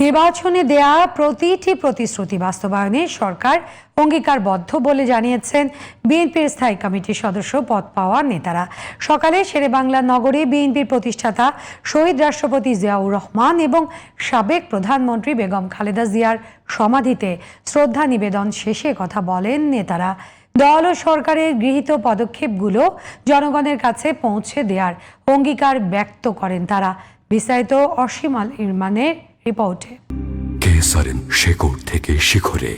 নির্বাচনে দেয়া প্রতিটি প্রতিশ্রুতি বাস্তবায়নে সরকার অঙ্গীকারবদ্ধ বলে জানিয়েছেন বিএনপির স্থায়ী কমিটির সদস্য পদ পাওয়া নেতারা। সকালে শেরেবাংলা নগরে বিএনপির প্রতিষ্ঠাতা শহীদ রাষ্ট্রপতি জিয়াউর রহমান এবং সাবেক প্রধানমন্ত্রী বেগম খালেদা জিয়ার সমাধিতে শ্রদ্ধা নিবেদন শেষে কথা বলেন নেতারা। দল ও সরকারের গৃহীত পদক্ষেপগুলো জনগণের কাছে পৌঁছে দেওয়ার অঙ্গীকার ব্যক্ত করেন তারা। বিস্তারিত অসীম আল ইরমানের রিপোর্টে। কেসারেন শেকড় থেকে শিখরে।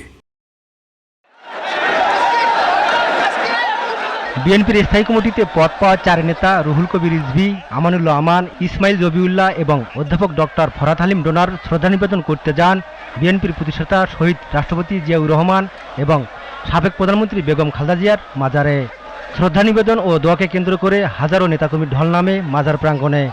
বিএনপির স্থায়ী কমিটিতে পদ পাওয়া চার নেতা রুহুল কবির রিজভী, আমানুল্লাহ আমান, ইসমাইল জবিউল্লাহ এবং অধ্যাপক ডক্টর ফরহাদ হালিম ডোনার শ্রদ্ধা নিবেদন করতে যান বিএনপির প্রতিষ্ঠাতা শহীদ রাষ্ট্রপতি জিয়াউর রহমান এবং সাবেক প্রধানমন্ত্রী বেগম খালেদা জিয়ার মাজারে। শ্রদ্ধা নিবেদন ও দোয়াকে কেন্দ্র করে হাজারো নেতাকর্মীর ঢল নামে মাজার প্রাঙ্গণে।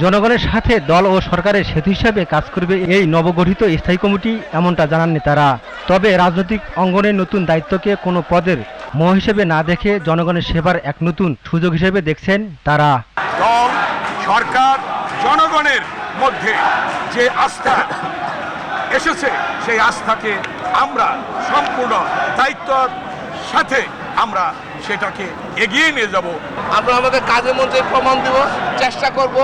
জনগণের সাথে দল ও সরকারের সেতু হিসাবে কাজ করবে এই নবগঠিত স্থায়ী কমিটি, এমনটা জানান নেতারা। তবে রাজনৈতিক অঙ্গনের নতুন দায়িত্বকে কোনো পদের মোহ হিসেবে না দেখে জনগণের সেবার এক নতুন সুযোগ হিসেবে দেখছেন তারা। দল, সরকার, জনগণের মধ্যে যে আস্থা এসেছে সেই আস্থাকে আমরা সম্পূর্ণ দায়িত্বের সাথে আমরা সেটাকে এগিয়ে নিয়ে যাব। আমরা আমাদের কাজের মধ্যে প্রমাণ দেব, চেষ্টা করব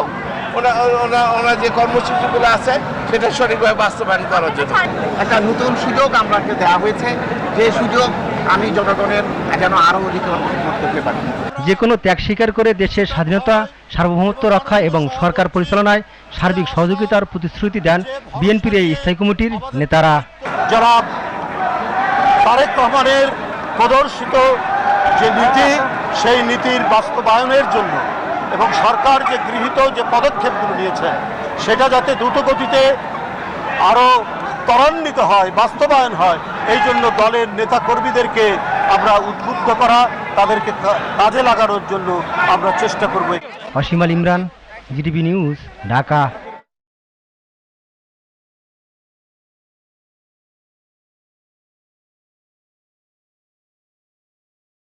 ওনার যে কর্মসূচিগুলো আছে সেটা সঠিকভাবে বাস্তবায়ন করার জন্য। একটা নতুন সুযোগ আমাকে দেওয়া হয়েছে, যে সুযোগ আমি জনগণের যেন আরো অধিক করতে পারি। যে কোনো ত্যাগ স্বীকার করে দেশের স্বাধীনতা, সার্বভৌমত্ব রক্ষা এবং সরকার পরিচালনায় সার্বিক সহযোগিতার প্রতিশ্রুতি দেন বিএনপির এই স্থায়ী কমিটির নেতারা। জনাব তারেক রহমানের প্রদর্শিত যে নীতি, সেই নীতির বাস্তবায়নের জন্য এবং সরকার যে গৃহীত যে পদক্ষেপগুলো নিয়েছে সেটা যাতে দ্রুতগতিতে আরও ত্বরান্বিত হয়, বাস্তবায়ন হয়, এই জন্য দলের নেতাকর্মীদেরকে আমরা উদ্বুদ্ধ করা, তাদেরকে কাজে লাগানোর জন্য আমরা চেষ্টা করব। অসীম আল ইমরান, জিটিভি নিউজ, ঢাকা।